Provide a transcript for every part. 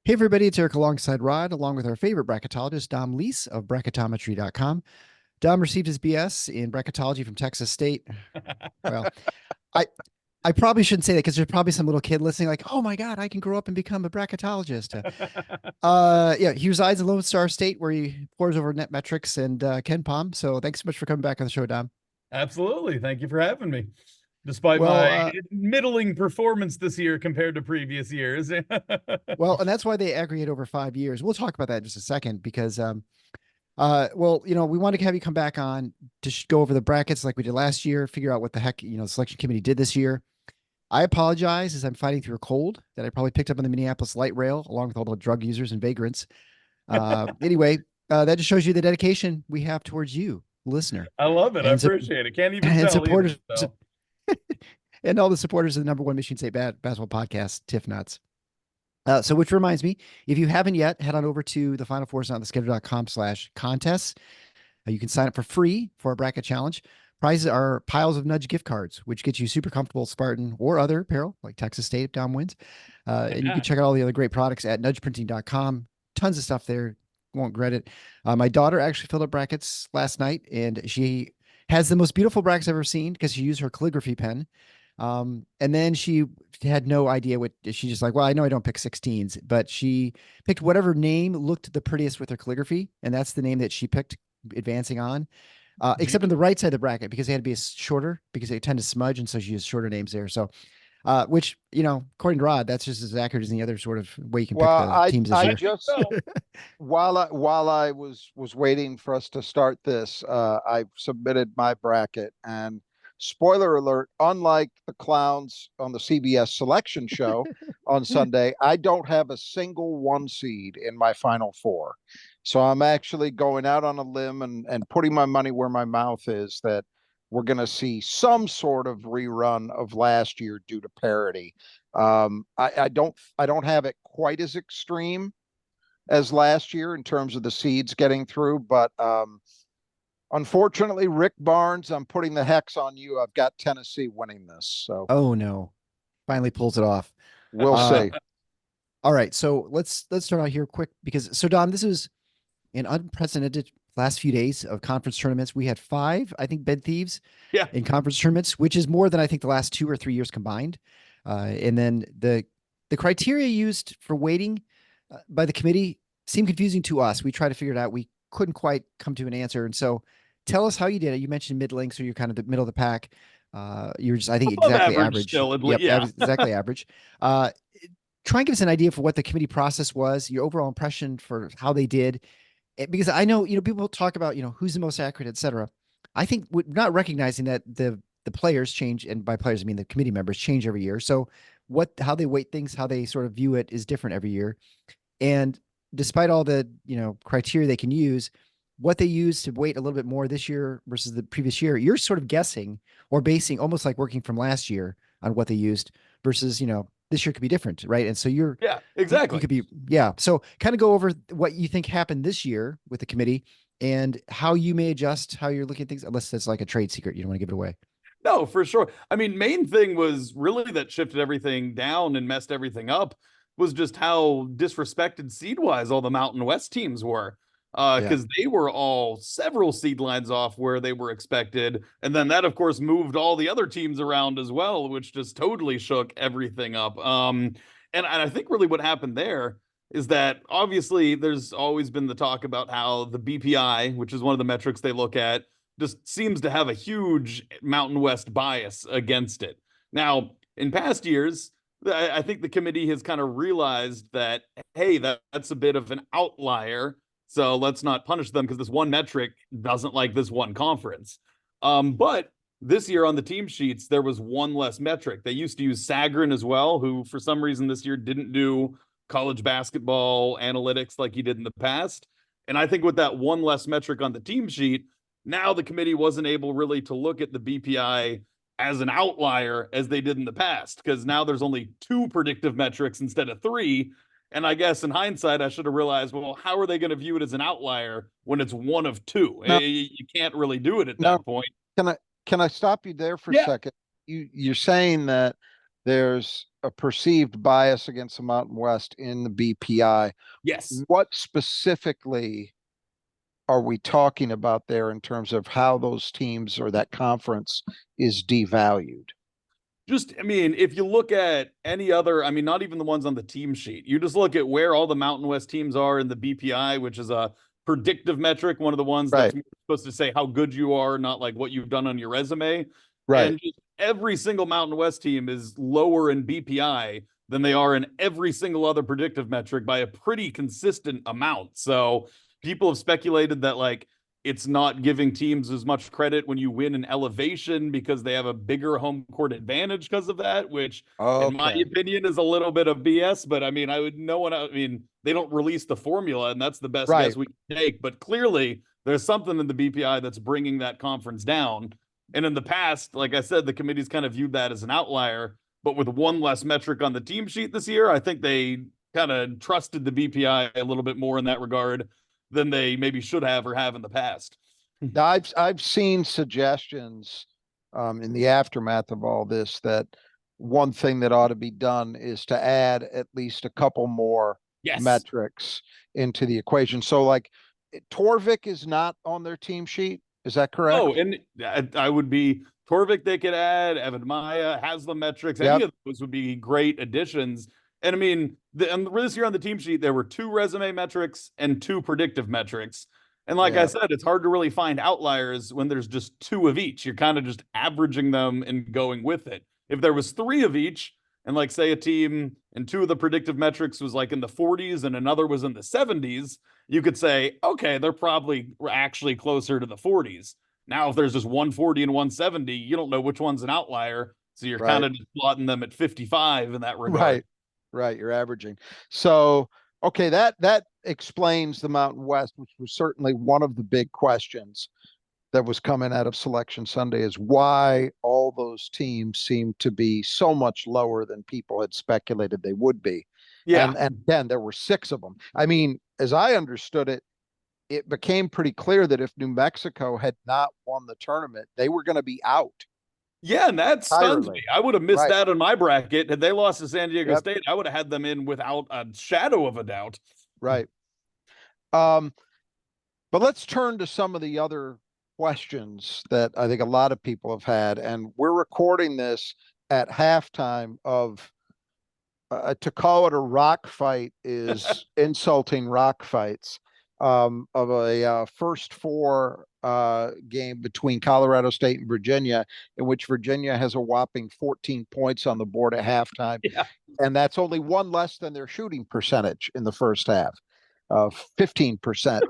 Hey, everybody, it's Eric alongside Rod, along with our favorite bracketologist, Dom Leese of bracketometry.com. Dom received his BS in bracketology from Texas State. Well, I I probably shouldn't say that because there's probably some little kid listening, like, oh my God, I can grow up and become a bracketologist. Yeah, he resides in Lone Star State where he pours over net metrics and Ken Palm. So thanks so much for coming back on the show, Dom. Absolutely. Thank you for having me. Despite Well, my uh, middling performance this year compared to previous years. and that's why they aggregate over 5 years. We'll talk about that in just a second because we wanted to have you come back on to go over the brackets like we did last year, figure out what the heck, the selection committee did this year. I apologize as I'm fighting through a cold that I probably picked up on the Minneapolis light rail along with all the drug users and vagrants. Anyway, that just shows you the dedication we have towards you, listener, I love it. I and appreciate it. Can't even and tell either. supporters So and all the supporters of the number one Michigan State basketball podcast, Tiff Nuts. Which reminds me, if you haven't yet, head on over to the Final Fours on the schedule.com/contests. You can sign up for free for a bracket challenge. Prizes are piles of Nudge gift cards, which gets you super comfortable Spartan or other apparel like Texas State if Dom wins. And you can check out all the other great products at nudgeprinting.com. Tons of stuff there. Won't regret it. My daughter actually filled up brackets last night, and she has the most beautiful brackets I've ever seen because she used her calligraphy pen. And then she had no idea what she just like, well, I know I don't pick 16s, but she picked whatever name looked the prettiest with her calligraphy. And that's the name that she picked advancing on, except on the right side of the bracket because they had to be shorter because they tend to smudge. And so she used shorter names there. So, which, according to Rod, that's just as accurate as any other sort of way you can pick Well, the teams this I year. just while I was waiting for us to start this, I submitted my bracket, and spoiler alert, unlike the clowns on the CBS selection show on Sunday, I don't have a single one seed in my final four. So I'm actually going out on a limb and putting my money where my mouth is that we're going to see some sort of rerun of last year due to parity. I don't have it quite as extreme as last year in terms of the seeds getting through, but unfortunately, Rick Barnes, I'm putting the hex on you. I've got Tennessee winning this, so Oh no, finally pulls it off. we'll see. All right. So let's start out here quick because Dom, this is an unprecedented last few days of conference tournaments. We had 5, I think, bed thieves yeah. in conference tournaments, which is more than I think the last 2 or 3 years combined. And then the criteria used for weighting by the committee seemed confusing to us. We tried to figure it out. We couldn't quite come to an answer. And so tell us how you did it. You mentioned mid-length, so you're kind of the middle of the pack. You're just, I think, Above exactly average average. still, Yep, yeah. exactly average. Try and give us an idea for what the committee process was, your overall impression for how they did. Because I know, people talk about, who's the most accurate, et cetera. I think we're not recognizing that the players change, and by players, I mean the committee members change every year. So how they weight things, how they sort of view it is different every year. And despite all the, criteria they can use, what they use to weight a little bit more this year versus the previous year, you're sort of guessing or basing almost like working from last year on what they used versus, this year could be different, right? And so Yeah, exactly. you could be, yeah. So kind of go over what you think happened this year with the committee and how you may adjust how you're looking at things, unless it's like a trade secret. You don't want to give it away. No, for sure. I mean, main thing was really that shifted everything down and messed everything up was just how disrespected seed wise all the Mountain West teams were. Yeah. Because they were all several seed lines off where they were expected. And then that, of course, moved all the other teams around as well, which just totally shook everything up. And I think really what happened there is that obviously there's always been the talk about how the BPI, which is one of the metrics they look at, just seems to have a huge Mountain West bias against it. Now, in past years, I think the committee has kind of realized that, hey, that's a bit of an outlier. So let's not punish them because this one metric doesn't like this one conference. But this year on the team sheets, there was one less metric. They used to use Sagarin as well, who for some reason this year didn't do college basketball analytics like he did in the past. And I think with that one less metric on the team sheet, now the committee wasn't able really to look at the BPI as an outlier as they did in the past, because now there's only 2 predictive metrics instead of 3. And I guess in hindsight, I should have realized, well, how are they going to view it as an outlier when it's one of 2? Now, You can't really do it at now that point. can I stop you there for a Yeah. second? You're saying that there's a perceived bias against the Mountain West in the BPI. Yes. What specifically are we talking about there in terms of how those teams or that conference is devalued? Just, I mean, if you look at any other, I mean, not even the ones on the team sheet, you just look at where all the Mountain West teams are in the BPI, which is a predictive metric, one of the ones Right. that's supposed to say how good you are, not like what you've done on your resume. Right. And just every single Mountain West team is lower in BPI than they are in every single other predictive metric by a pretty consistent amount. So people have speculated that like it's not giving teams as much credit when you win an elevation because they have a bigger home court advantage because of that, which in my Okay. opinion is a little bit of BS. But I mean, I mean, they don't release the formula and that's the best Right. guess we can take. But clearly there's something in the BPI that's bringing that conference down. And in the past, like I said, the committee's kind of viewed that as an outlier, but with one less metric on the team sheet this year, I think they kind of trusted the BPI a little bit more in that regard than they maybe should have or have in the past. Now, I've seen suggestions in the aftermath of all this that one thing that ought to be done is to add at least a couple more Yes. metrics into the equation. So, like, Torvik is not on their team sheet. Is that correct? Oh, and I would be Torvik they could add, Evan Maya, Haslam metrics, Yep. any of those would be great additions. And I mean, and this year on the team sheet, there were 2 resume metrics and 2 predictive metrics. And like I Yeah. said, it's hard to really find outliers when there's just 2 of each. You're kind of just averaging them and going with it. If there was 3 of each, and like say a team and 2 of the predictive metrics was like in the 40s and another was in the 70s, you could say, okay, they're probably actually closer to the 40s. Now, if there's just 140 and 170, you don't know which one's an outlier. So you're Right. kind of just plotting them at 55 in that regard. Right. Right. You're averaging. So, okay, that explains the Mountain West, which was certainly one of the big questions that was coming out of Selection Sunday, is why all those teams seem to be so much lower than people had speculated they would be. Yeah. And then there were 6 of them. I mean, as I understood it, it became pretty clear that if New Mexico had not won the tournament, they were going to be out. Yeah, and that stuns Entirely. me. I would have missed Right. that in my bracket. Had they lost to San Diego Yep. State, I would have had them in without a shadow of a doubt. Right. But let's turn to some of the other questions that I think a lot of people have had, and we're recording this at halftime of to call it a rock fight is insulting rock fights of a first 4 game between Colorado State and Virginia, in which Virginia has a whopping 14 points on the board at halftime. Yeah. And that's only 1 less than their shooting percentage in the first half, 15%.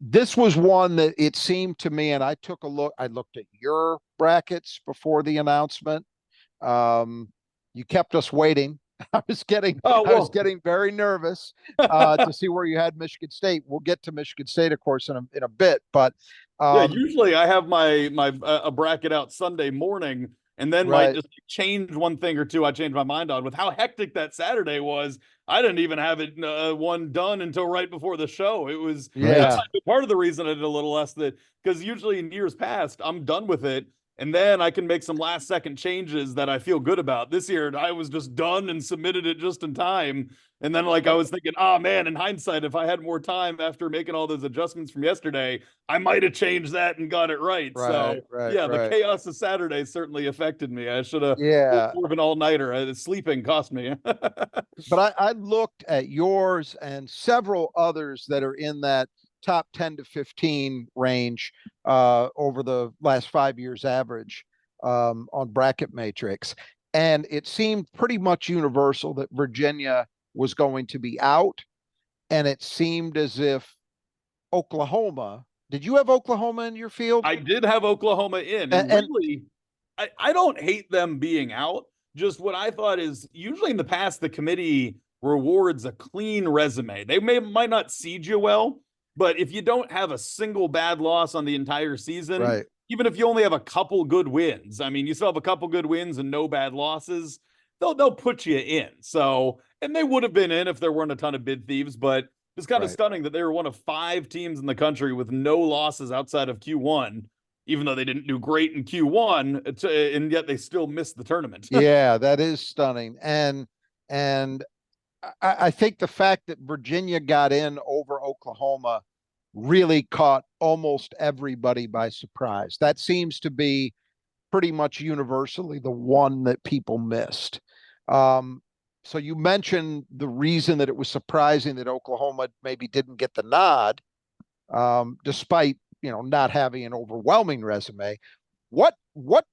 This was one that it seemed to me, and I looked at your brackets before the announcement. You kept us waiting. I was getting very nervous to see where you had Michigan State. We'll get to Michigan State, of course, in a bit. But yeah, usually I have my a bracket out Sunday morning, and then Right. might just change one thing or two. I changed my mind on with how hectic that Saturday was. I didn't even have it one done until right before the show. It was Yeah. that's part of the reason I did a little less that because usually in years past I'm done with it. And then I can make some last second changes that I feel good about. This year, I was just done and submitted it just in time. And then, like, I was thinking, oh man, in hindsight, if I had more time after making all those adjustments from yesterday, I might have changed that and got it right. So, yeah, the chaos of Saturday certainly affected me. I should have more of an all-nighter. Sleeping cost me. But I looked at yours and several others that are in that top 10 to 15 range over the last 5 years average on Bracket Matrix. And it seemed pretty much universal that Virginia was going to be out. And it seemed as if Oklahoma, did you have Oklahoma in your field? I did have Oklahoma in. And really, I don't hate them being out. Just what I thought is usually in the past, the committee rewards a clean resume. They might not seed you well, but if you don't have a single bad loss on the entire season, Right. even if you only have a couple good wins, I mean, you still have a couple good wins and no bad losses, they'll put you in. So, and they would have been in if there weren't a ton of bid thieves, but it's kind of stunning that they were one of 5 teams in the country with no losses outside of Q1. even though they didn't do great in Q1, and yet they still missed the tournament. Yeah, that is stunning. And I think the fact that Virginia got in over Oklahoma really caught almost everybody by surprise. That seems to be pretty much universally the one that people missed. Um, so you mentioned the reason that it was surprising that Oklahoma maybe didn't get the nod, despite not having an overwhelming resume. What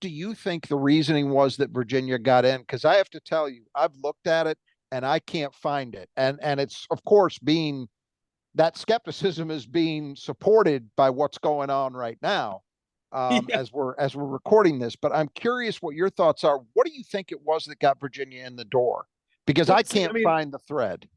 do you think the reasoning was that Virginia got in? Because I have to tell you, I've looked at it and I can't find it. And it's of course being that skepticism is being supported by what's going on right now, Yeah. as we're recording this. But I'm curious what your thoughts are. What do you think it was that got Virginia in the door? Because Well, I see, I can't mean, find the thread.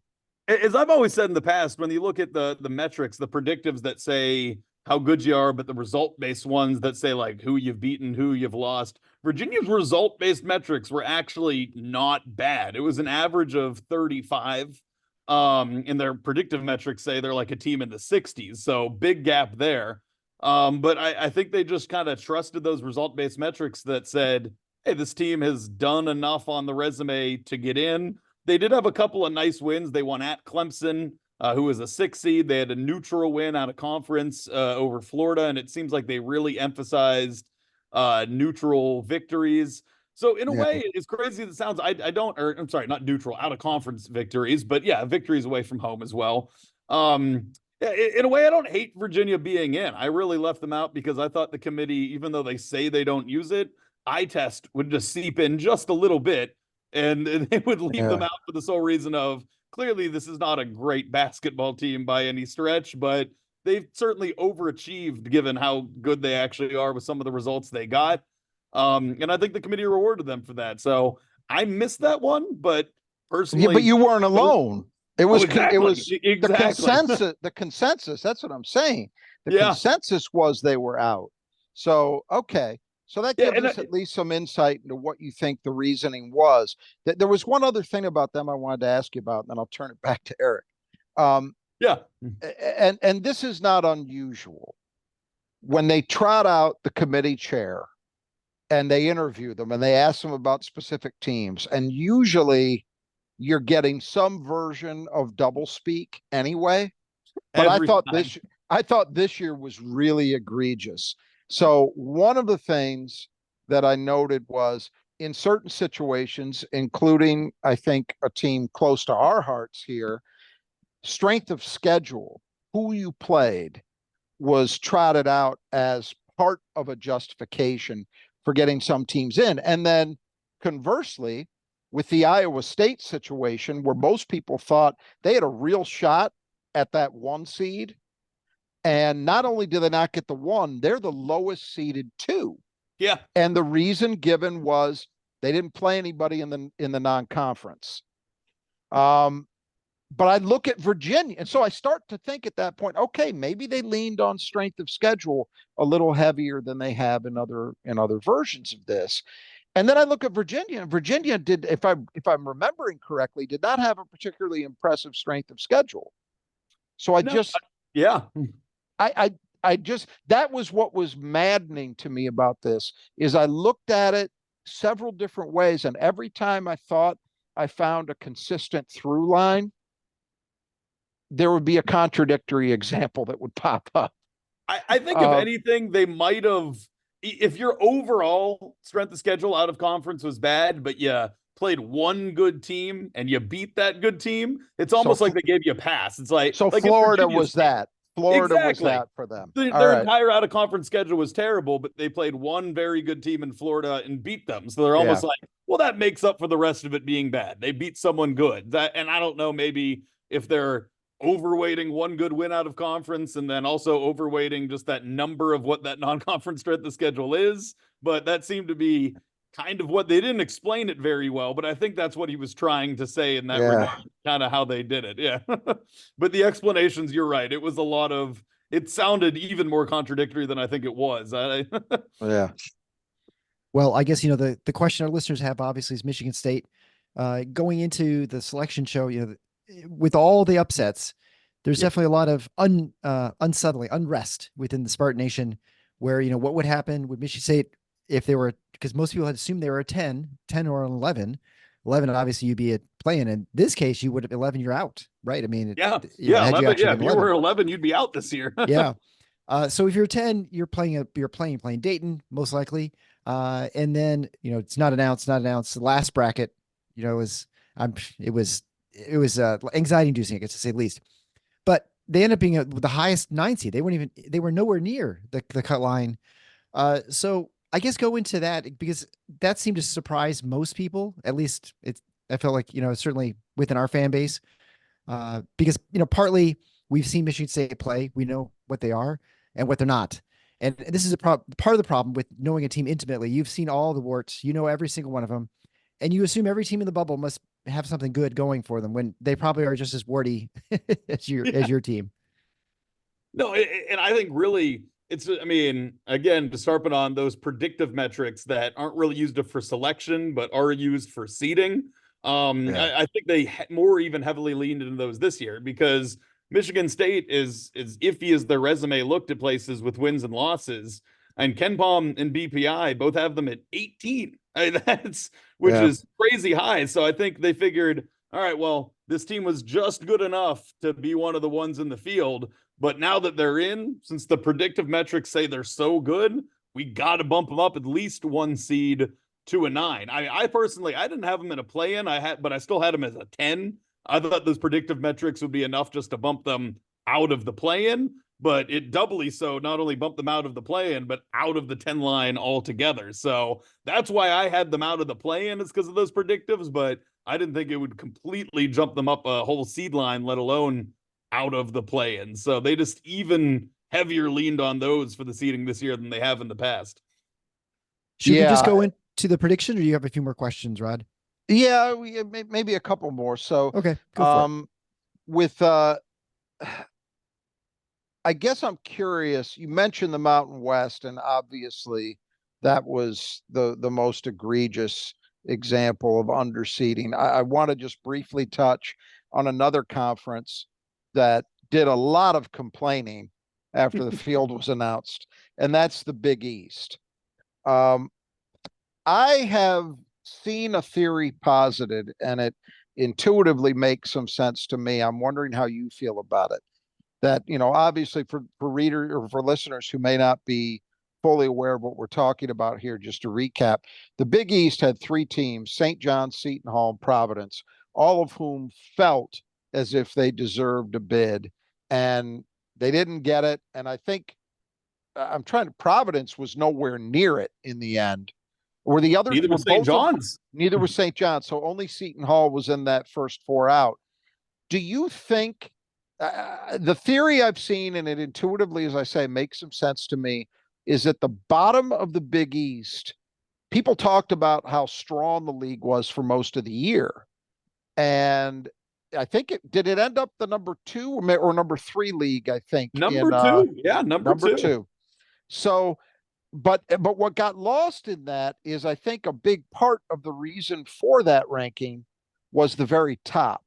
as I've always said in the past, when you look at the metrics, the predictives that say how good you are, but the result based ones that say like who you've beaten, who you've lost, Virginia's result based metrics were actually not bad. It was an average of 35. And their predictive metrics say they're like a team in the 60s. So big gap there. But I think they just kind of trusted those result based metrics that said, hey, this team has done enough on the resume to get in. They did have a couple of nice wins. They won at Clemson, who was a 6 seed. They had a neutral win out of conference over Florida, and it seems like they really emphasized neutral victories. So in a Yeah. way, as crazy as it sounds, I don't, or I'm sorry, not neutral, out of conference victories, but yeah, victories away from home as well. In a way, I don't hate Virginia being in. I really left them out because I thought the committee, even though they say they don't use it, eye test would just seep in just a little bit, and they would leave them Yeah. out for the sole reason of clearly this is not a great basketball team by any stretch, but they've certainly overachieved given how good they actually are with some of the results they got. And I think the committee rewarded them for that. So I missed that one, but Yeah, but personally, you weren't alone. It oh, was it exactly, was the exactly, consensus. The consensus. That's what I'm saying. The yeah, consensus was they were out. So okay. So that yeah, gives us at least some insight into what you think the reasoning was. That there was one other thing about them I wanted to ask you about, and then I'll turn it back to Eric. Um, yeah, and this is not unusual. When they trot out the committee chair and they interview them and they ask them about specific teams, and usually you're getting some version of double speak anyway. But I every thought time, this year was really egregious. So one of the things that I noted was in certain situations, including I think a team close to our hearts here, strength of schedule, who you played, was trotted out as part of a justification for getting some teams in. And then conversely, with the Iowa State situation, where most people thought they had a real shot at that 1 seed. And not only do they not get the 1, they're the lowest seeded 2. yeah. And the reason given was they didn't play anybody in the non-conference. But I look at Virginia, and so I start to think at that point, okay, maybe they leaned on strength of schedule a little heavier than they have in other versions of this. And then I look at Virginia, and Virginia did, if I'm remembering correctly, did not have a particularly impressive strength of schedule. So No, yeah, I just that was what was maddening to me about this is I looked at it several different ways, and every time I thought I found a consistent through line, there would be a contradictory example that would pop up. I think if anything, they might have. If your overall strength of schedule out of conference was bad, but you played one good team and you beat that good team, it's So almost like they gave you a pass. It's like so in Florida Virginia's was that. Florida was exactly. that for them. All Their right. entire out of conference schedule was terrible, but they played one very good team in Florida and beat them. So they're Yeah. almost like, well, that makes up for the rest of it being bad. They beat someone good. And I don't know, maybe if they're overweighting one good win out of conference and then also overweighting just that number of what that non-conference strength of schedule is. But that seemed to be kind of what they didn't explain it very well, but I think that's what he was trying to say in that regard, kind of how they did it. Yeah. But the explanations, you're right. It was a lot of, it sounded even more contradictory than I think it was. Yeah. Well, I guess, the question our listeners have obviously is Michigan State going into the selection show, with all the upsets, there's definitely a lot of unsettling unrest within the Spartan Nation where, what would happen with Michigan State if they were, because most people had assumed they were a 10 or an 11. 11, obviously you'd be playing. In this case, you would have 11, you're out, right? I mean, Yeah. had you 11. actually Yeah. been If you 11. were 11, you'd be out this year. Yeah. So if you're 10, you're playing Dayton, most likely. And then, it's not announced. The last bracket, was, it was anxiety inducing, I guess, to say the least. But they ended up being the highest 9 seed. They were nowhere near the cut line. So I guess go into that because that seemed to surprise most people. At least I felt like, certainly within our fan base, because, partly we've seen Michigan State play. We know what they are and what they're not. And this is part of the problem with knowing a team intimately. You've seen all the warts, every single one of them, and you assume every team in the bubble must have something good going for them when they probably are just as warty as your team. No, and I think really I mean, again, just harping on those predictive metrics that aren't really used for selection, but are used for seeding. Yeah. I think they more even heavily leaned into those this year because Michigan State is iffy as their resume looked at places with wins and losses. And Ken Palm and BPI both have them at 18. I mean, which Yeah. is crazy high. So I think they figured, all right, well, this team was just good enough to be one of the ones in the field. But now that they're in, since the predictive metrics say they're so good, we got to bump them up at least 1 seed to a 9. I personally, I didn't have them in a play-in. But I still had them as a 10. I thought those predictive metrics would be enough just to bump them out of the play-in, but it doubly so not only bumped them out of the play-in, but out of the 10 line altogether. So that's why I had them out of the play-in, is because of those predictives, but I didn't think it would completely jump them up a whole seed line, let alone out of the play-in. So they just even heavier leaned on those for the seeding this year than they have in the past. Should we just Yeah, go into the prediction, or do you have a few more questions, Rod? yeah, maybe a couple more. So, Okay, go for it. with I guess I'm curious. You mentioned the Mountain West, and obviously that was the most egregious example of underseeding. I want to just briefly touch on another conference that did a lot of complaining after the field was announced, and that's the Big East. Um, I have seen a theory posited, and it intuitively makes some sense to me. I'm wondering how you feel about it. That, obviously for readers or for listeners who may not be fully aware of what we're talking about here, just to recap, the Big East had 3 teams: St. John's, Seton Hall, and Providence, all of whom felt as if they deserved a bid, and they didn't get it. And I think Providence was nowhere near it in the end. Were the other Neither were was St. both of John's. Neither was St. John's, so only Seton Hall was in that first 4 out. Do you think the theory I've seen, and it intuitively, as I say, makes some sense to me, is at the bottom of the Big East, people talked about how strong the league was for most of the year. And I think did it end up the number 2 or number 3 league, I think, in Number 2. Yeah, number number 2. 2. So, but what got lost in that is, I think, a big part of the reason for that ranking was the very top of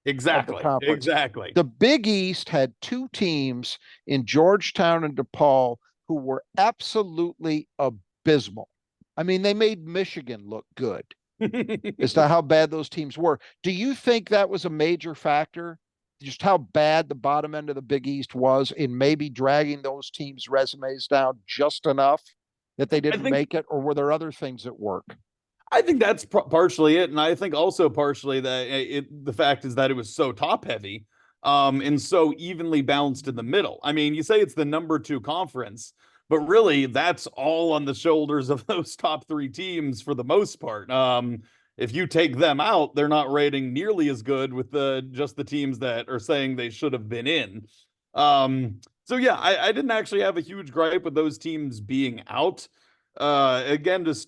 the Exactly. conference. Exactly. The Big East had 2 teams in Georgetown and DePaul who were absolutely abysmal. I mean, they made Michigan look good as to how bad those teams were. Do you think that was a major factor? Just how bad the bottom end of the Big East was in maybe dragging those teams' resumes down just enough that they I didn't think make it, or were there other things at work? I think that's partially it, and I think also partially that the fact is that it was so top heavy, and so evenly balanced in the middle. I mean, you say it's the number 2 conference, but really that's all on the shoulders of those top 3 teams for the most part. If you take them out, they're not rating nearly as good with just the teams that are saying they should have been in. So yeah, I didn't actually have a huge gripe with those teams being out. Again, just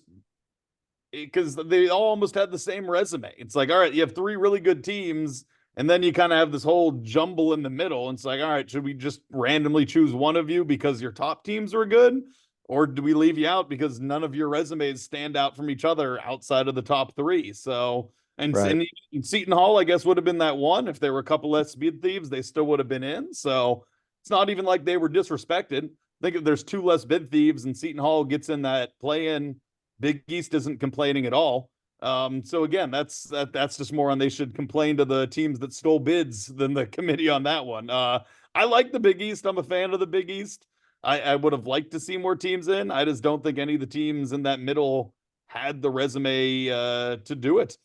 because they all almost had the same resume. It's like, all right, you have 3 really good teams, and then you kind of have this whole jumble in the middle. And it's like, all right, should we just randomly choose one of you because your top teams were good? Or do we leave you out because none of your resumes stand out from each other outside of the top 3? So, Right. and Seton Hall, I guess, would have been that one. If there were a couple less speed thieves, they still would have been in. So it's not even like they were disrespected. think if there's 2 less bid thieves and Seton Hall gets in that play-in, Big East isn't complaining at all. So again, that's just more on they should complain to the teams that stole bids than the committee on that one. I like the Big East. I'm a fan of the Big East. I would have liked to see more teams in. I just don't think any of the teams in that middle had the resume to do it.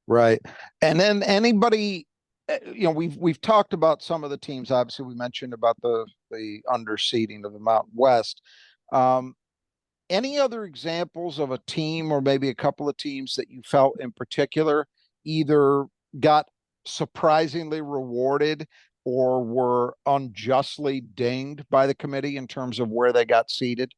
Right. And then anybody, we've talked about some of the teams. Obviously, we mentioned about the underseeding of the Mountain West. Any other examples of a team or maybe a couple of teams that you felt in particular either got surprisingly rewarded or were unjustly dinged by the committee in terms of where they got seated?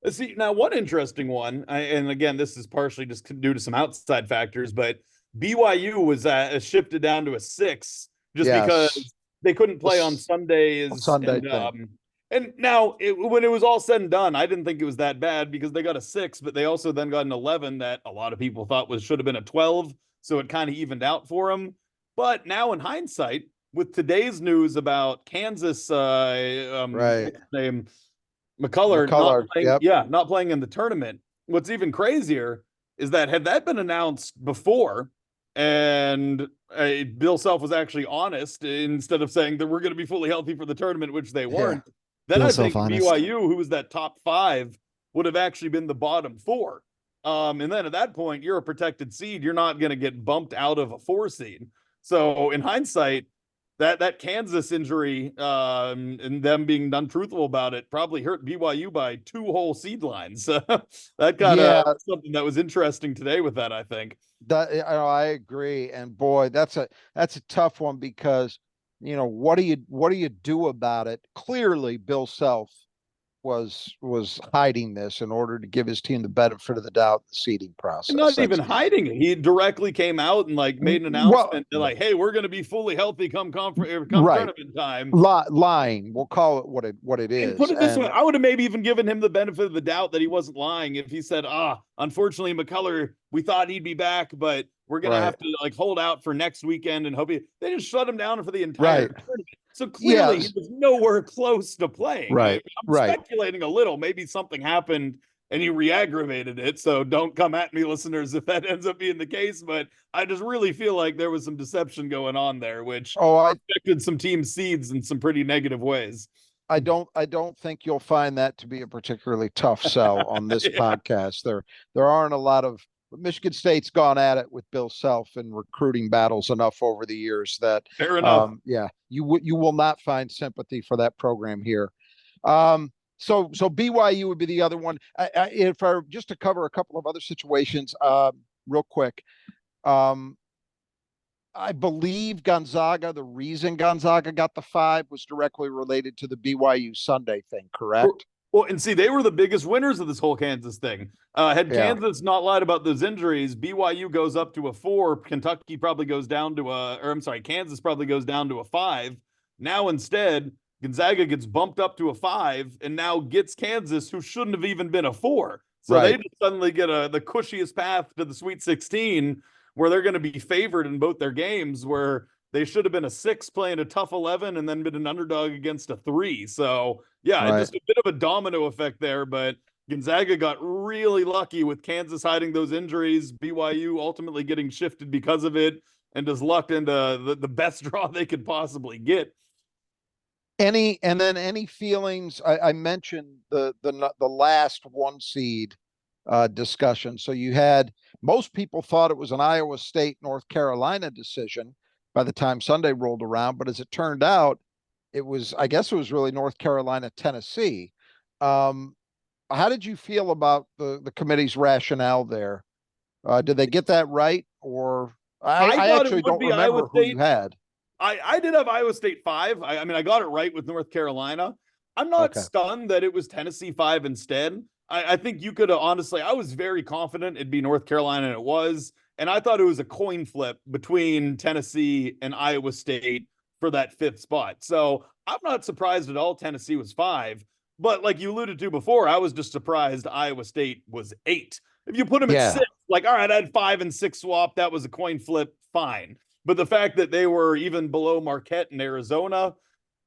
See, now one interesting one, and again, this is partially just due to some outside factors, but BYU was shifted down to a 6 just because Yes. they couldn't play on Sundays. Sunday and thing. and now when it was all said and done, I didn't think it was that bad because they got a 6, but they also then got an 11 that a lot of people thought should have been a 12, so it kind of evened out for them. But now in hindsight, with today's news about Kansas, Right. what's his name? McCullough McCullough, not playing, yep. not playing in the tournament. What's even crazier is that had that been announced before, and Bill Self was actually honest instead of saying that we're going to be fully healthy for the tournament, which they weren't. Then Bill I think Self-honest. BYU, who was that top 5, would have actually been the bottom 4. And then at that point, you're a protected seed. You're not going to get bumped out of a 4 seed. So in hindsight, that Kansas injury and them being untruthful about it probably hurt BYU by 2 whole seed lines. That kind of something that was interesting today with that, I think. I agree. And boy, that's a tough one because, what do you do about it? Clearly, Bill Self was hiding this in order to give his team the benefit of the doubt in the seeding process. And not even hiding it. He directly came out and made an announcement hey, we're going to be fully healthy come tournament time. Lying. We'll call it what it is. And put it this way, I would have maybe even given him the benefit of the doubt that he wasn't lying if he said, unfortunately, McCullough, we thought he'd be back, but we're going to have to hold out for next weekend and hope they just shut him down for the entire tournament. So clearly he was nowhere close to playing. Right. I'm speculating a little. Maybe something happened and he re-aggravated it. So don't come at me, listeners, if that ends up being the case. But I just really feel like there was some deception going on there, which affected some team seeds in some pretty negative ways. I don't think you'll find that to be a particularly tough sell on this podcast. There aren't a lot of Michigan State's gone at it with Bill Self in recruiting battles enough over the years that fair enough. You will not find sympathy for that program here. So BYU would be the other one. If I just to cover a couple of other situations, real quick. I believe Gonzaga, the reason Gonzaga got the 5 was directly related to the BYU Sunday thing, correct? Well, and see, they were the biggest winners of this whole Kansas thing. Had Kansas not lied about those injuries, BYU goes up to a 4. Kentucky probably goes down to Kansas probably goes down to a 5. Now instead, Gonzaga gets bumped up to a 5 and now gets Kansas, who shouldn't have even been a 4. So they just suddenly get the cushiest path to the Sweet 16, where they're going to be favored in both their games, where they should have been a 6 playing a tough 11 and then been an underdog against a 3. So just a bit of a domino effect there, but Gonzaga got really lucky with Kansas hiding those injuries, BYU ultimately getting shifted because of it, and just lucked into the best draw they could possibly get. Any feelings? I mentioned the last 1 seed discussion. So you had, most people thought it was an Iowa State North Carolina decision by the time Sunday rolled around, but as it turned out, it was really North Carolina, Tennessee. How did you feel about the committee's rationale there? Did they get that right? Or I actually don't remember who you had. I did have Iowa State 5. I mean, I got it right with North Carolina. I'm not stunned that it was Tennessee 5 instead. I think you could have honestly, I was very confident it'd be North Carolina, and it was. And I thought it was a coin flip between Tennessee and Iowa State for that 5th spot. So I'm not surprised at all Tennessee was 5. But like you alluded to before, I was just surprised Iowa State was 8. If you put them at 6, all right, I had 5 and 6 swap. That was a coin flip. Fine. But the fact that they were even below Marquette in Arizona,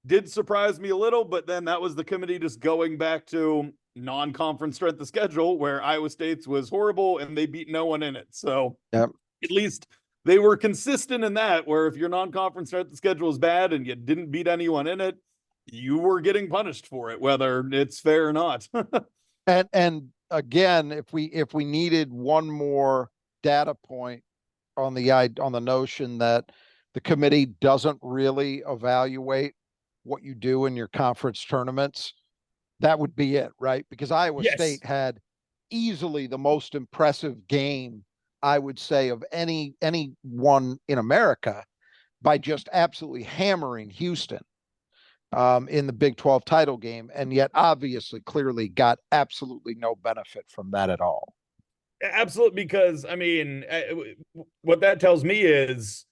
did surprise me a little, but then that was the committee just going back to non-conference strength of schedule where Iowa State's was horrible and they beat no one in it. So Yep. at least they were consistent in that, where if your non-conference strength of schedule is bad and you didn't beat anyone in it, you were getting punished for it, whether it's fair or not. And again, if we needed one more data point on the notion that the committee doesn't really evaluate what you do in your conference tournaments, that would be it, right? Because Iowa Yes. State had easily the most impressive game, I would say, of anyone in America by just absolutely hammering Houston in the Big 12 title game, and yet obviously clearly got absolutely no benefit from that at all. Absolutely, because I mean, what that tells me is,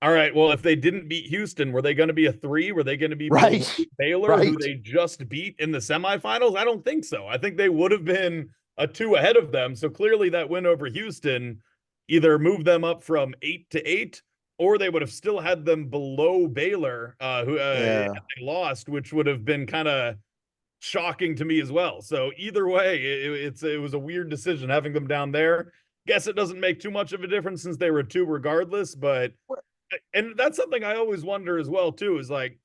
all right, well, if they didn't beat Houston, were they going to be a 3? Were they going to be Right. below Baylor, who Right. they just beat in the semifinals? I don't think so. I think they would have been a 2 ahead of them. So clearly, that win over Houston either moved them up from 8 to 8, or they would have still had them below Baylor, who Yeah. they lost, which would have been kind of shocking to me as well. So either way, it was a weird decision having them down there. Guess it doesn't make too much of a difference since they were 2 regardless, but and that's something I always wonder as well too, is like,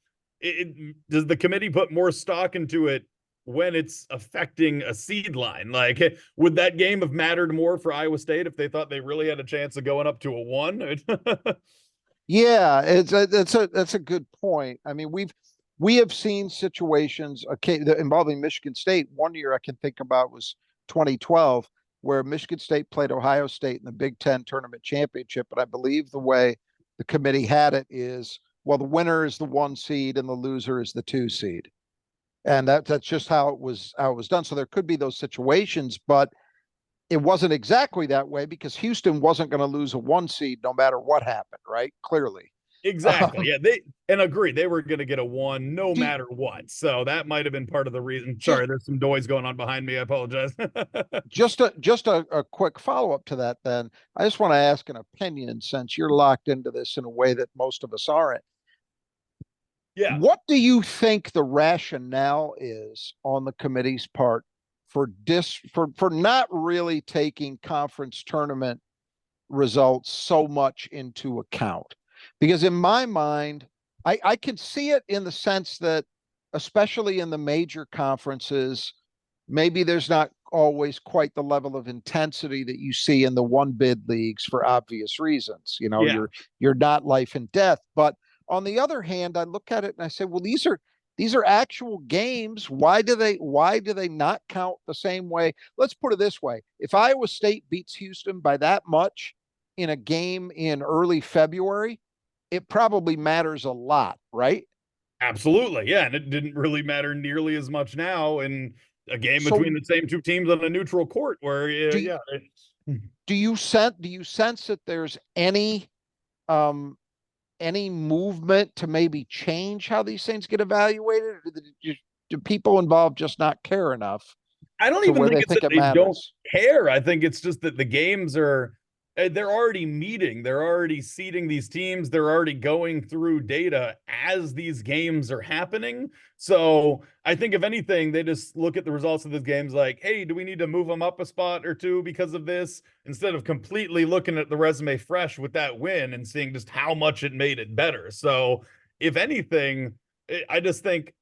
does the committee put more stock into it when it's affecting a seed line? Like, would that game have mattered more for Iowa State if they thought they really had a chance of going up to a 1? Yeah, that's a good point. I mean, we have seen situations involving Michigan State. One year I can think about was 2012, where Michigan State played Ohio State in the Big Ten tournament championship. And I believe the way the committee had it is, well, the winner is the 1 seed and the loser is the 2 seed. And that's just how it was done. So there could be those situations, but it wasn't exactly that way because Houston wasn't going to lose a 1 seed no matter what happened, right? Clearly. Exactly. Yeah, they and agree they were going to get a 1 no Do you- matter what. So that might have been part of the reason. just Sorry, there's some noise going on behind me. I apologize. just a quick follow-up to that then. I just want to ask an opinion since you're locked into this in a way that most of us aren't. Yeah. What do you think the rationale is on the committee's part for not really taking conference tournament results so much into account? Because in my mind, I can see it in the sense that, especially in the major conferences, maybe there's not always quite the level of intensity that you see in the 1 bid leagues for obvious reasons. You know, Yeah. you're not life and death. But on the other hand, I look at it and I say, well, these are actual games. Why do they not count the same way? Let's put it this way. If Iowa State beats Houston by that much in a game in early February, it probably matters a lot, right? Absolutely. Yeah. And it didn't really matter nearly as much now in a game So between the same 2 teams on a neutral court where, do yeah. do you sense that there's um any movement to maybe change how these things get evaluated, or do people involved just not care enough I don't to even where think they it's think that it they don't matters? care. I think it's just that the games are, they're already meeting, they're already seeding these teams, they're already going through data as these games are happening. So I think if anything, they just look at the results of these games like, hey, do we need to move them up a spot or 2 because of this? Instead of completely looking at the resume fresh with that win and seeing just how much it made it better. So if anything, I just think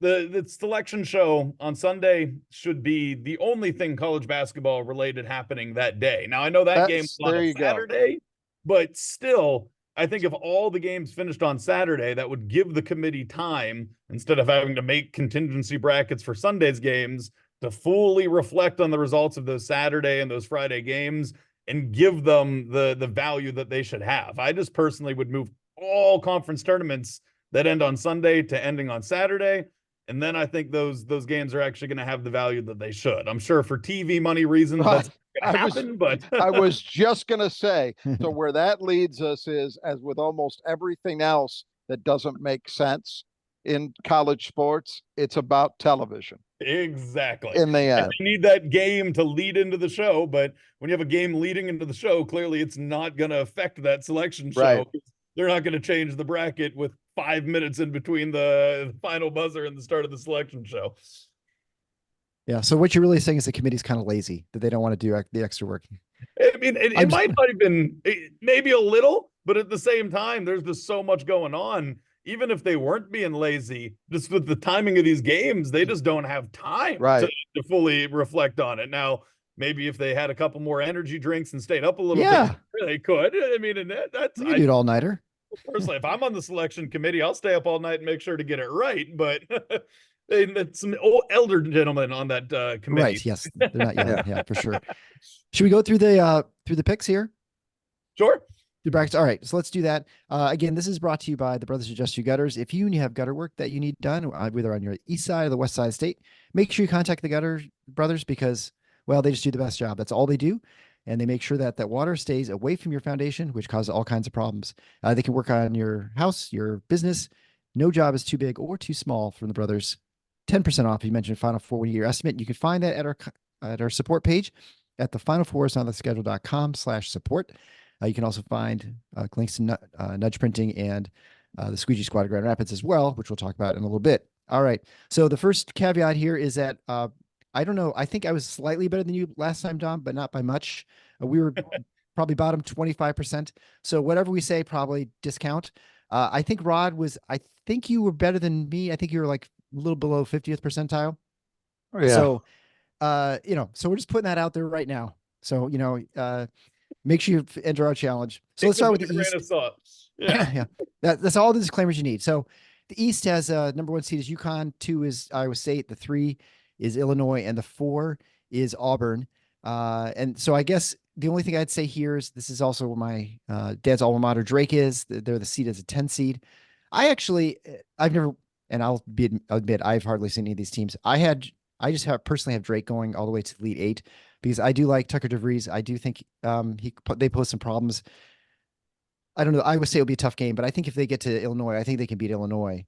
the selection show on Sunday should be the only thing college basketball related happening that day. Now I know that game That's was on there a you go. Saturday, but still, I think if all the games finished on Saturday, that would give the committee time instead of having to make contingency brackets for Sunday's games to fully reflect on the results of those Saturday and those Friday games and give them the value that they should have. I just personally would move all conference tournaments that end on Sunday to ending on Saturday. And then I think those games are actually going to have the value that they should. I'm sure for TV money reasons that's going to happen, but I was just gonna say, so where that leads us is, as with almost everything else that doesn't make sense in college sports, it's about television exactly. in the And end. they need that game to lead into the show, but when you have a game leading into the show, clearly it's not going to affect that selection Right. show. They're not going to change the bracket with 5 minutes in between the final buzzer and the start of the selection show. Yeah. So what you're really saying is the committee's kind of lazy, that they don't want to do the extra work. I mean, it I'm might not have been maybe a little, but at the same time, there's just so much going on. Even if they weren't being lazy, just with the timing of these games, they just don't have time Right. to fully reflect on it. Now, maybe if they had a couple more energy drinks and stayed up a little bit, Yeah. they could. I mean, and that's You can do it all nighter. personally, if I'm on the selection committee, I'll stay up all night and make sure to get it right. But that's some old elder gentlemen on that committee. Right. Yes. They're not young. Yeah. Yeah, for sure. Should we go through the picks here? Sure. The brackets. All right. So let's do that. Again, this is brought to you by the Brothers Who Just Do Gutters. If you have gutter work that you need done, whether on your east side or the west side of the state, make sure you contact the Gutter Brothers because, well, they just do the best job. That's all they do. And they make sure that that water stays away from your foundation, which causes all kinds of problems. They can work on your house, your business. No job is too big or too small from the brothers. 10% off. You mentioned Final Four one-year estimate. You can find that at our support page at the Final Four is on the schedule.com/support. You can also find links to Nudge Printing and the Squeegee Squad of Grand Rapids as well, which we'll talk about in a little bit. All right. So the first caveat here is that I don't know. I think I was slightly better than you last time, Dom, but not by much. We were probably bottom 25%. So whatever we say, probably discount. I think I think you were better than me. I think you were like a little below 50th percentile. Yeah. So, so we're just putting that out there right now. So, make sure you enter our challenge. So let's start with the East. Yeah. Yeah. That's all the disclaimers you need. So the East has number 1 seed is UConn, 2 is Iowa State, the 3 is Illinois, and the 4 is Auburn. And so I guess the only thing I'd say here is this is also where my dad's alma mater, Drake, is. They're the seed as a 10 seed. I've never, and I'll admit, I've hardly seen any of these teams. I just personally have Drake going all the way to the Elite 8 because I do like Tucker DeVries. I do think they pose some problems. I don't know. I would say it'll be a tough game, but I think if they get to Illinois, I think they can beat Illinois.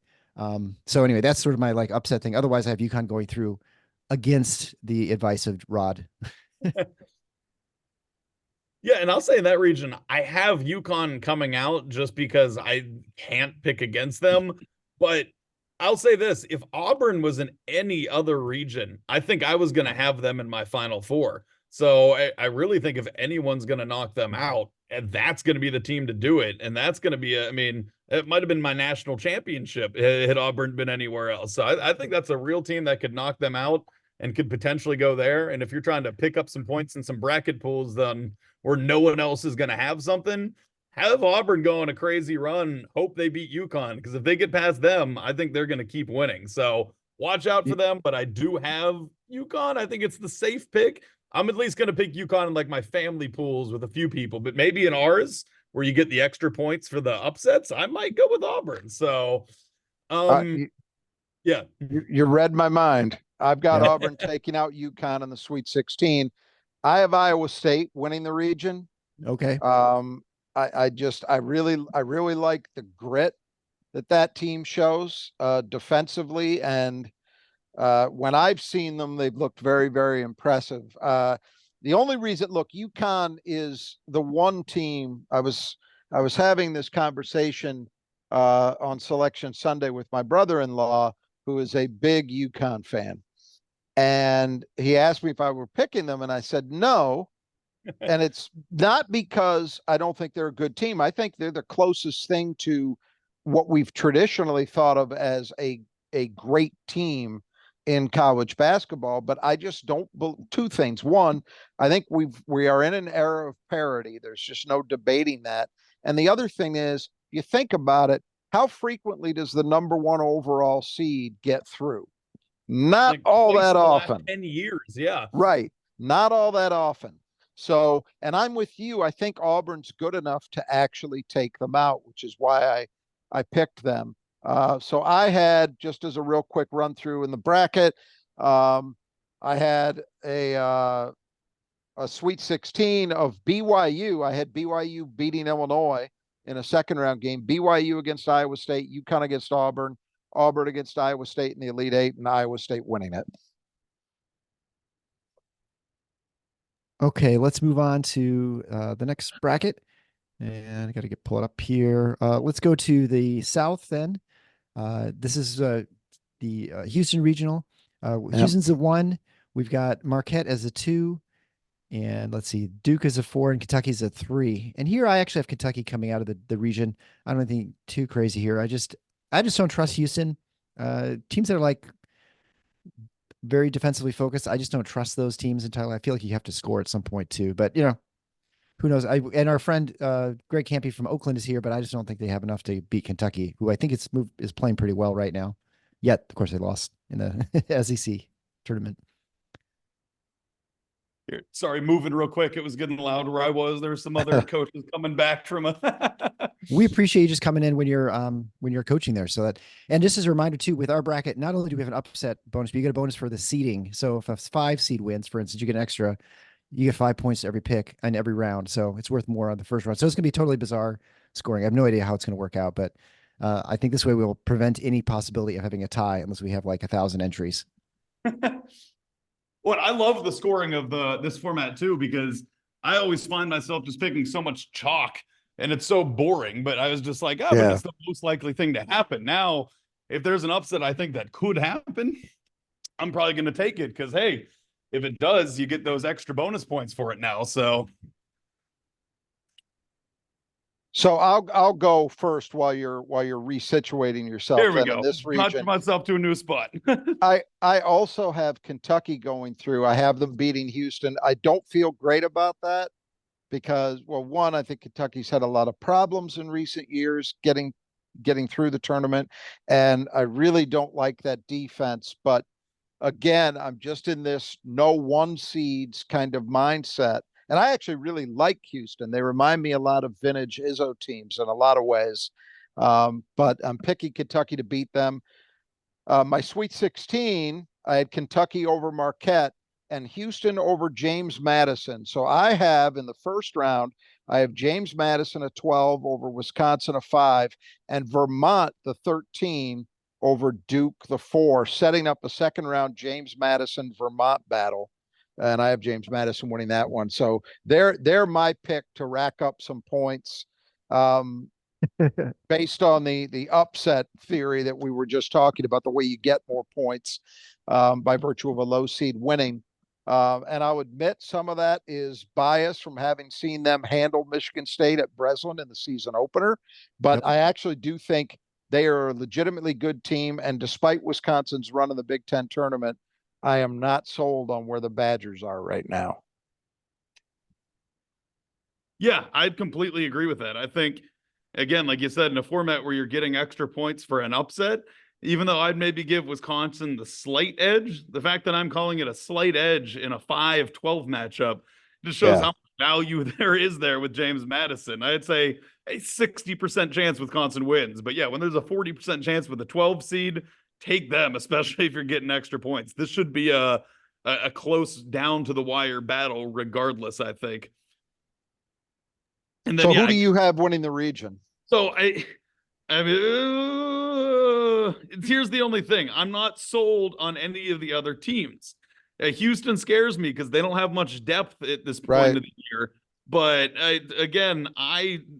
So anyway, that's sort of my like upset thing. Otherwise, I have UConn going through against the advice of Rod. Yeah, and I'll say in that region, I have UConn coming out just because I can't pick against them. But I'll say this, if Auburn was in any other region, I think I was going to have them in my Final Four. So I really think if anyone's going to knock them out, and that's going to be the team to do it. And that's going to be, I mean, it might have been my national championship had Auburn been anywhere else. So I think that's a real team that could knock them out and could potentially go there. And if you're trying to pick up some points in some bracket pools, then where no one else is going to have something, have Auburn go on a crazy run. Hope they beat UConn, because if they get past them, I think they're going to keep winning. So watch out for them. But I do have UConn. I think it's the safe pick. I'm at least going to pick UConn in like my family pools with a few people, but maybe in ours where you get the extra points for the upsets, I might go with Auburn. So, yeah, you read my mind. I've got Auburn taking out UConn in the Sweet 16. I have Iowa State winning the region. Okay. I really like the grit that team shows defensively, and when I've seen them, they've looked very, very impressive. The only reason, look, UConn is the one team. I was having this conversation on Selection Sunday with my brother-in-law, who is a big UConn fan, and he asked me if I were picking them, and I said no. And it's not because I don't think they're a good team. I think they're the closest thing to what we've traditionally thought of as a great team in college basketball. But I just don't. Two things. One, I think we are in an era of parity. There's just no debating that. And the other thing is, you think about it, how frequently does the number 1 overall seed get through? Not like all that often. 10 years. Yeah. Right. Not all that often. So, and I'm with you. I think Auburn's good enough to actually take them out, which is why I picked them. So I had, just as a real quick run through in the bracket, I had a Sweet 16 of BYU. I had BYU beating Illinois in a second round game. BYU against Iowa State, UConn against Auburn, Auburn against Iowa State in the Elite 8, and Iowa State winning it. Okay, let's move on to the next bracket. And I got to pull it up here. Let's go to the South then. This is the Houston Regional. Yep. Houston's a 1. We've got Marquette as a 2. And let's see, Duke is a 4 and Kentucky's a 3. And here I actually have Kentucky coming out of the region. I don't think too crazy here. I just don't trust Houston. Teams that are like very defensively focused, I just don't trust those teams entirely. I feel like you have to score at some point too. But who knows? And our friend Greg Campy from Oakland is here, but I just don't think they have enough to beat Kentucky, who I think is playing pretty well right now. Yet, of course, they lost in the SEC tournament. Here, sorry, moving real quick. It was getting loud where I was. There were some other coaches coming back from a We appreciate you just coming in when you're coaching there. So that, and just as a reminder too, with our bracket, not only do we have an upset bonus, but you get a bonus for the seeding. So if a 5 seed wins, for instance, you get an extra. You get 5 points to every pick and every round. So it's worth more on the first round. So it's going to be totally bizarre scoring. I have no idea how it's going to work out, but I think this way we'll prevent any possibility of having a tie unless we have like 1,000 entries. Well, I love the scoring of this format too, because I always find myself just picking so much chalk and it's so boring, but I was just like, but Yeah. it's the most likely thing to happen. Now, if there's an upset I think that could happen, I'm probably going to take it because, hey, if it does, you get those extra bonus points for it now. So I'll go first while you're resituating yourself. here we Then go. in this Got region, myself to a new spot. I also have Kentucky going through. I have them beating Houston. I don't feel great about that because, well, one, I think Kentucky's had a lot of problems in recent years getting through the tournament, and I really don't like that defense. But again, I'm just in this no one seeds kind of mindset. And I actually really like Houston. They remind me a lot of vintage Izzo teams in a lot of ways. But I'm picking Kentucky to beat them. My Sweet 16, I had Kentucky over Marquette and Houston over James Madison. So I have in the first round, I have James Madison a 12 over Wisconsin a 5 and Vermont the 13 over Duke the 4, setting up a second round James Madison Vermont battle. And I have James Madison winning that one. So they're my pick to rack up some points. Based on the upset theory that we were just talking about, the way you get more points by virtue of a low seed winning. And I'll admit some of that is bias from having seen them handle Michigan State at Breslin in the season opener. But Yep. I actually do think they are a legitimately good team. And despite Wisconsin's run in the Big Ten tournament, I am not sold on where the Badgers are right now. Yeah, I'd completely agree with that. I think, again, like you said, in a format where you're getting extra points for an upset, even though I'd maybe give Wisconsin the slight edge, the fact that I'm calling it a slight edge in a 5-12 matchup just shows how much value there is there with James Madison. I'd say a 60% chance Wisconsin wins. But yeah, when there's a 40% chance with a 12 seed, take them, especially if you're getting extra points. This should be a close down to the wire battle regardless, I think. And then, So who do you have winning the region? So I mean, here's the only thing. I'm not sold on any of the other teams. Houston scares me because they don't have much depth at this point of the year. But again,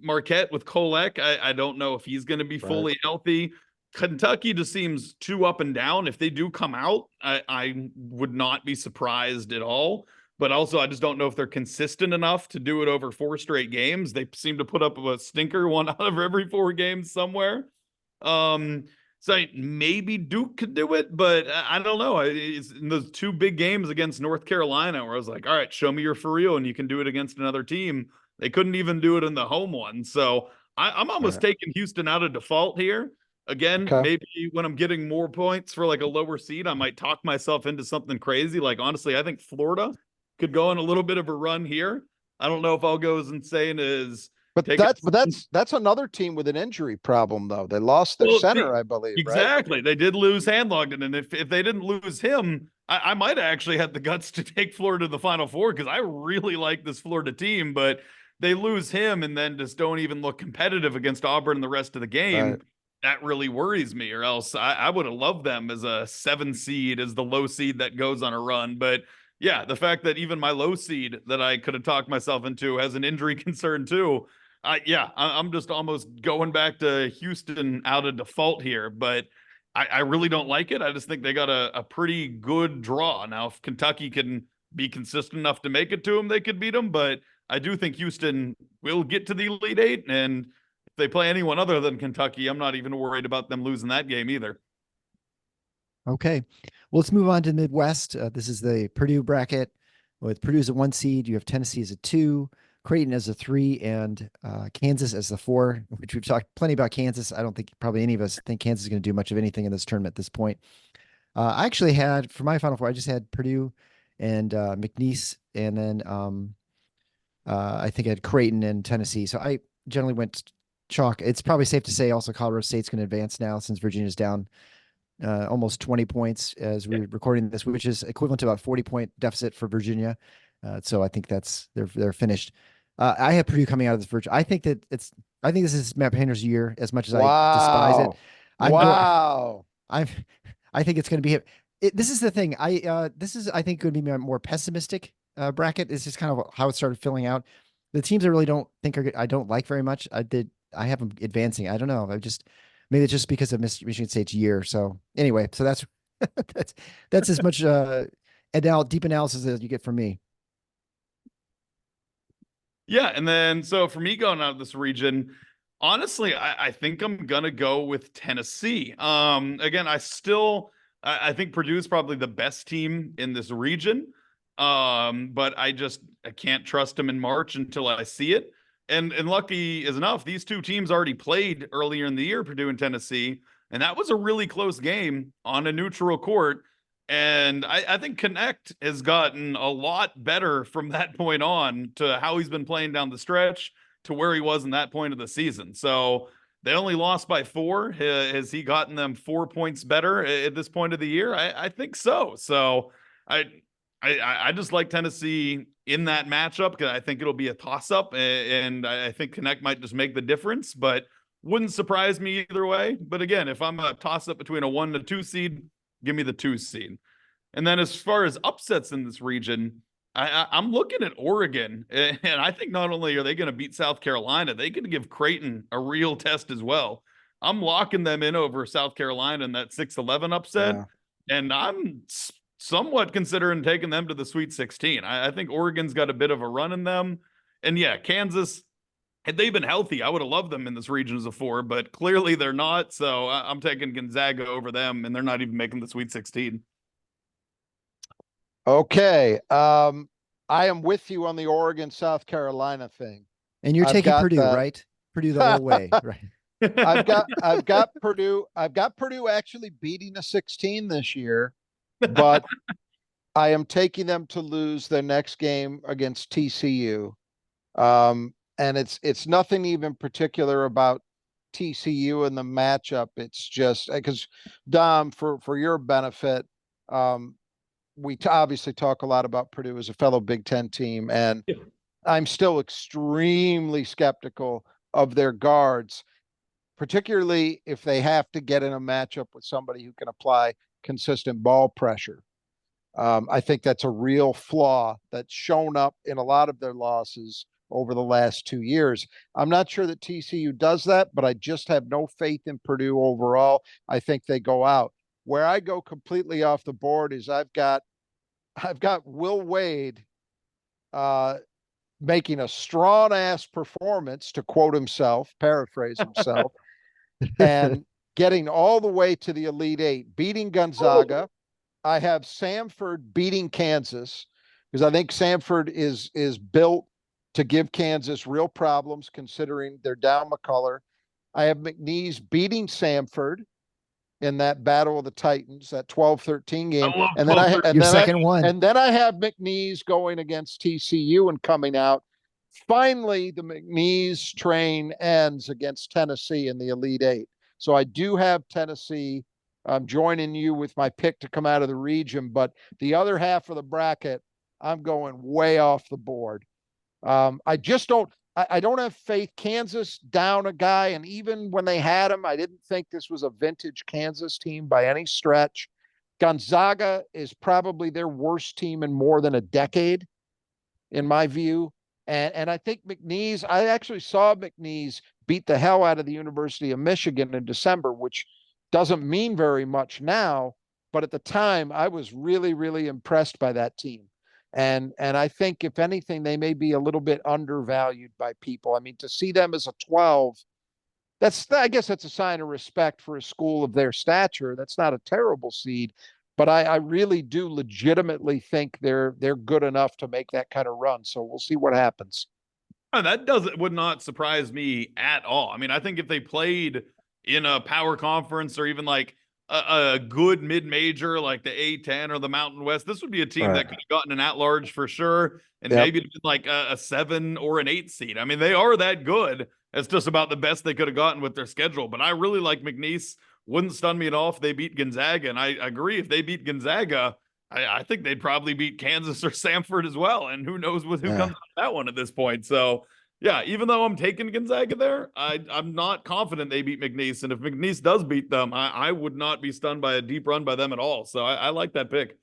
Marquette with Kolek, I don't know if he's going to be fully healthy. Kentucky just seems too up and down. If they do come out, I would not be surprised at all. But also, I just don't know if they're consistent enough to do it over 4 straight games. They seem to put up a stinker one out of every 4 games somewhere. So maybe Duke could do it, but I don't know. It's in those 2 big games against North Carolina where I was like, all right, show me you're for real and you can do it against another team. They couldn't even do it in the home one. So I'm almost taking Houston out of default here. Again, maybe when I'm getting more points for like a lower seed, I might talk myself into something crazy. Like, honestly, I think Florida could go on a little bit of a run here. I don't know if I'll go as insane as. But that's another team with an injury problem, though. They lost their center, I believe. Exactly. Right? They did lose Handlogden, and if they didn't lose him, I might have actually had the guts to take Florida to the Final Four because I really like this Florida team, but they lose him and then just don't even look competitive against Auburn the rest of the game. Right. That really worries me, or else I would have loved them as a 7 seed, as the low seed that goes on a run. But yeah, the fact that even my low seed that I could have talked myself into has an injury concern too, I'm just almost going back to Houston out of default here, but I really don't like it. I just think they got a pretty good draw. Now, if Kentucky can be consistent enough to make it to them, they could beat them. But I do think Houston will get to the Elite Eight. And if they play anyone other than Kentucky, I'm not even worried about them losing that game either. Okay. Well, let's move on to the Midwest. This is the Purdue bracket. With Purdue as a 1 seed, you have Tennessee as a 2, Creighton as a 3, and Kansas as the 4, which we've talked plenty about Kansas. I don't think probably any of us think Kansas is going to do much of anything in this tournament at this point. I actually had, for my Final Four, I just had Purdue and McNeese, and then I think I had Creighton and Tennessee. So I generally went chalk. It's probably safe to say also Colorado State's going to advance now since Virginia's down almost 20 points as we're recording this, which is equivalent to about 40-point deficit for Virginia. So I think they're finished. I have Purdue coming out of this Virginia. I think this is Matt Painter's year as much as I despise it. I think it's going to be this is the thing. This is, I think, going to be my more pessimistic bracket. It's just kind of how it started filling out. The teams I really don't think I don't like very much. I have them advancing. I don't know. Maybe it's just because of Michigan State's year. So anyway, so that's that's as much deep analysis as you get from me. Yeah, and then so for me going out of this region, honestly, I think I'm gonna go with Tennessee. Again, I think Purdue is probably the best team in this region. But I can't trust them in March until I see it. And lucky as enough, these two teams already played earlier in the year, Purdue and Tennessee, and that was a really close game on a neutral court. And I think Connect has gotten a lot better from that point on to how he's been playing down the stretch to where he was in that point of the season. So they only lost by 4. Has he gotten them 4 points better at this point of the year? I think so. So I just like Tennessee in that matchup because I think it'll be a toss-up, and I think Connect might just make the difference, but wouldn't surprise me either way. But again, if I'm a toss-up between a 1 and a 2 seed, give me the 2 seed. And then as far as upsets in this region, I'm looking at Oregon, and I think not only are they going to beat South Carolina, they can give Creighton a real test as well. I'm locking them in over South Carolina in that 6-11 upset, and I'm somewhat considering taking them to the Sweet 16. I think Oregon's got a bit of a run in them. And yeah, Kansas, had they been healthy, I would have loved them in this region as a 4, but clearly they're not. So I'm taking Gonzaga over them, and they're not even making the Sweet 16. Okay. I am with you on the Oregon, South Carolina thing. And you're taking Purdue, right? Purdue the whole way, right? I've got Purdue. I've got Purdue actually beating a 16 this year, but I am taking them to lose their next game against TCU. And it's nothing even particular about TCU and the matchup. It's just because Dom, for your benefit, we obviously talk a lot about Purdue as a fellow Big Ten team, and I'm still extremely skeptical of their guards, particularly if they have to get in a matchup with somebody who can apply consistent ball pressure. I think that's a real flaw that's shown up in a lot of their losses over the last 2 years. I'm not sure that TCU does that, but I just have no faith in Purdue overall. I think they go out. Where I go completely off the board is I've got Will Wade making a strong ass performance, to quote himself, paraphrase himself, and getting all the way to the Elite Eight, beating Gonzaga. I have Samford beating Kansas because I think Samford is built to give Kansas real problems considering they're down McCullough. I have McNeese beating Samford in that Battle of the Titans, that 12-13 game. And then I have McNeese going against TCU and coming out. Finally, the McNeese train ends against Tennessee in the Elite Eight. So I do have Tennessee. I'm joining you with my pick to come out of the region, but the other half of the bracket, I'm going way off the board. I don't have faith. Kansas down a guy, and even when they had him, I didn't think this was a vintage Kansas team by any stretch. Gonzaga is probably their worst team in more than a decade, in my view. And I think McNeese, I actually saw McNeese beat the hell out of the University of Michigan in December, which doesn't mean very much now, but at the time I was really, really impressed by that team. And I think if anything, they may be a little bit undervalued by people. I mean, to see them as a 12, I guess that's a sign of respect for a school of their stature. That's not a terrible seed, but I really do legitimately think they're good enough to make that kind of run. So we'll see what happens. That would not surprise me at all. I mean, I think if they played in a power conference or even like a good mid major like the A10 or the Mountain West, this would be a team Right. that could have gotten an at large for sure, and Yep. maybe like a 7 or an 8 seed. I mean, they are that good. It's just about the best they could have gotten with their schedule. But I really like McNeese. Wouldn't stun me at all if they beat Gonzaga, and I agree if they beat Gonzaga. I think they'd probably beat Kansas or Samford as well. And who knows who Yeah. comes out of that one at this point. So, yeah, even though I'm taking Gonzaga there, I'm not confident they beat McNeese. And if McNeese does beat them, I would not be stunned by a deep run by them at all. So I like that pick.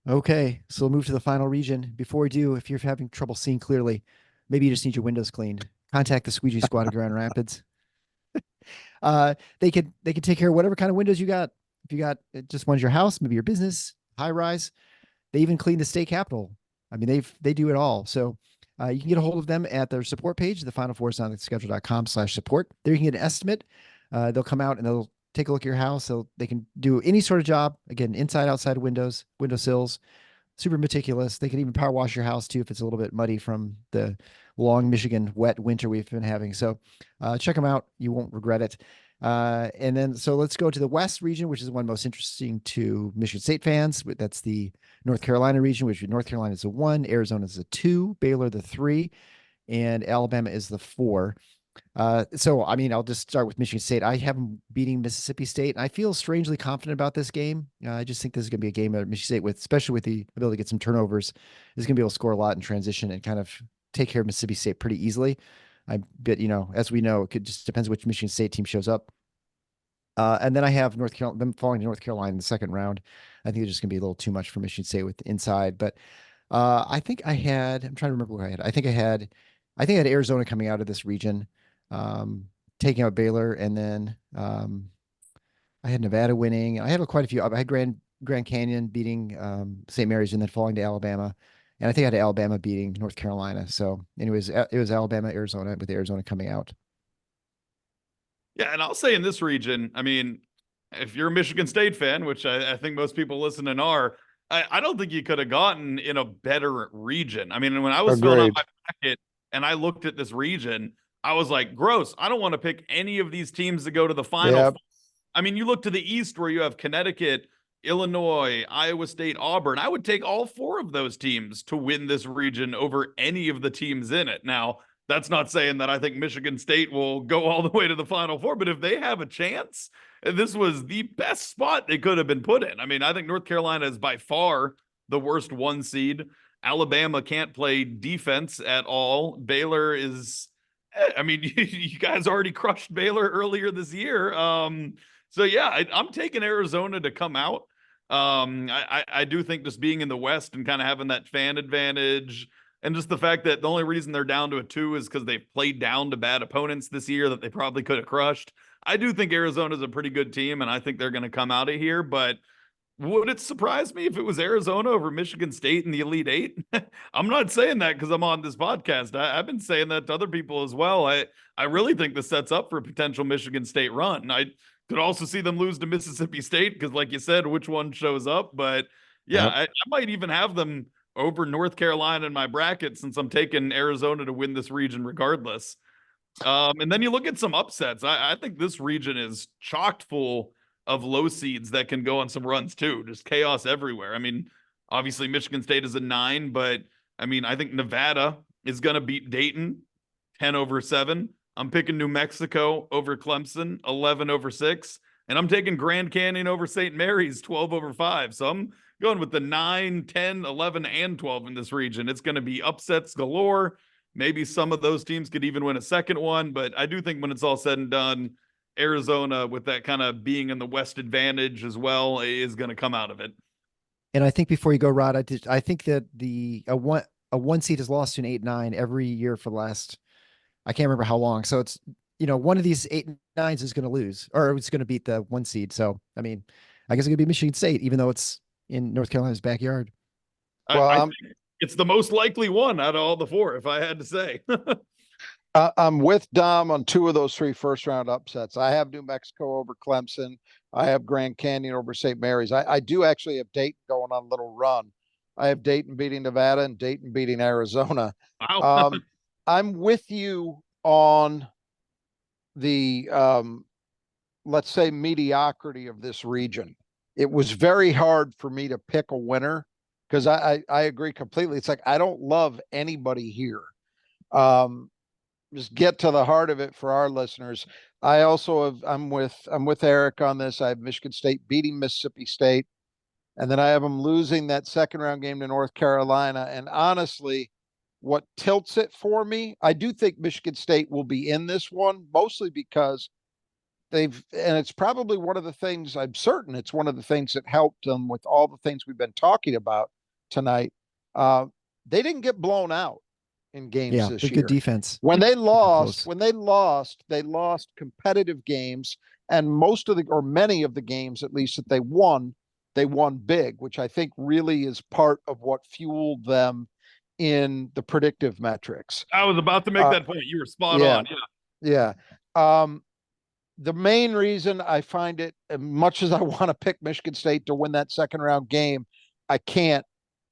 Okay, so we'll move to the final region. Before we do, if you're having trouble seeing clearly, maybe you just need your windows cleaned. Contact the Squeegee Squad of Grand Rapids. They could take care of whatever kind of windows you got. If you got just one's your house, maybe your business, high rise. They even clean the state capitol. I mean, they do it all. So you can get a hold of them at their support page, the Final Four on the schedule.com/support. There you can get an estimate. They'll come out and they'll take a look at your house. They can do any sort of job. Again, inside, outside windows, windowsills, super meticulous. They can even power wash your house too if it's a little bit muddy from the long Michigan wet winter we've been having. So check them out. You won't regret it. And then, so let's go to the West region, which is the one most interesting to Michigan State fans. That's the North Carolina region, which North Carolina is a 1, Arizona is a 2, Baylor the 3, and Alabama is the 4. So, I mean, I'll just start with Michigan State. I have them beating Mississippi State. I feel strangely confident about this game. I just think this is going to be a game that Michigan State, especially with the ability to get some turnovers, is going to be able to score a lot in transition and kind of take care of Mississippi State pretty easily. But as we know, it could just depends which Michigan State team shows up. And then I have North Carolina, them falling to North Carolina in the second round. I think it's just going to be a little too much for Michigan State with the inside. But I'm trying to remember what I had. I think I had Arizona coming out of this region, taking out Baylor, and then I had Nevada winning. I had quite a few. I had Grand Canyon beating St. Mary's and then falling to Alabama. And I think I had Alabama beating North Carolina. So anyways, it was Alabama, Arizona, with Arizona coming out. Yeah, and I'll say in this region, I mean, if you're a Michigan State fan, which I think most people listening are, I don't think you could have gotten in a better region. I mean, when I was filling out Agreed. my bracket and I looked at this region, I was like, gross. I don't want to pick any of these teams to go to the final. Yep. I mean, you look to the East where you have Connecticut, Illinois, Iowa State, Auburn. I would take all 4 of those teams to win this region over any of the teams in it. Now, that's not saying that I think Michigan State will go all the way to the Final Four, but if they have a chance, this was the best spot they could have been put in. I mean, I think North Carolina is by far the worst 1 seed. Alabama can't play defense at all. Baylor is, I mean, you guys already crushed Baylor earlier this year. So yeah, I'm taking Arizona to come out. I do think just being in the West and kind of having that fan advantage, and just the fact that the only reason they're down to a 2 is because they've played down to bad opponents this year that they probably could have crushed. I do think Arizona's a pretty good team, and I think they're going to come out of here. But would it surprise me if it was Arizona over Michigan State in the Elite Eight? I'm not saying that because I'm on this podcast. I've been saying that to other people as well. I really think this sets up for a potential Michigan State run. I could also see them lose to Mississippi State because, like you said, which one shows up? But yeah, Yep. I might even have them over North Carolina in my bracket since I'm taking Arizona to win this region regardless. And then you look at some upsets. I think this region is chocked full of low seeds that can go on some runs too. Just chaos everywhere. I mean, obviously Michigan State is a 9, but I mean, I think Nevada is going to beat Dayton 10/7. I'm picking New Mexico over Clemson 11/6. And I'm taking Grand Canyon over St. Mary's 12/5. So I'm going with the 9, 10, 11, and 12 in this region. It's going to be upsets galore. Maybe some of those teams could even win a second one, but I do think when it's all said and done, Arizona, with that kind of being in the West advantage as well, is going to come out of it. And I think before you go, Rod, I think that a 1 seed has lost to an 8-9 every year for the last, I can't remember how long. So it's, one of these 8-9s is going to lose, or it's going to beat the 1 seed. So, I mean, I guess it could be Michigan State, even though it's in North Carolina's backyard. Well, I think it's the most likely one out of all the four, if I had to say. I'm with Dom on 2 of those 3 first-round upsets. I have New Mexico over Clemson. I have Grand Canyon over St. Mary's. I do actually have Dayton going on a little run. I have Dayton beating Nevada and Dayton beating Arizona. Wow. I'm with you on the let's say mediocrity of this region. It was very hard for me to pick a winner because I agree completely. It's like I don't love anybody here. Just get to the heart of it for our listeners. I also have I'm with Eric on this. I have Michigan State beating Mississippi State, and then I have them losing that second round game to North Carolina. And honestly, what tilts it for me, I do think Michigan State will be in this one, mostly because and it's probably one of the things, I'm certain it's one of the things that helped them with all the things we've been talking about tonight. They didn't get blown out in games this they're year. good defense. When they lost, Close. they lost competitive games, and many of the games, at least that they won big, which I think really is part of what fueled them in the predictive metrics. I was about to make that point. You were spot yeah, on. Yeah. Yeah. The main reason I find it, as much as I want to pick Michigan State to win that second round game, I can't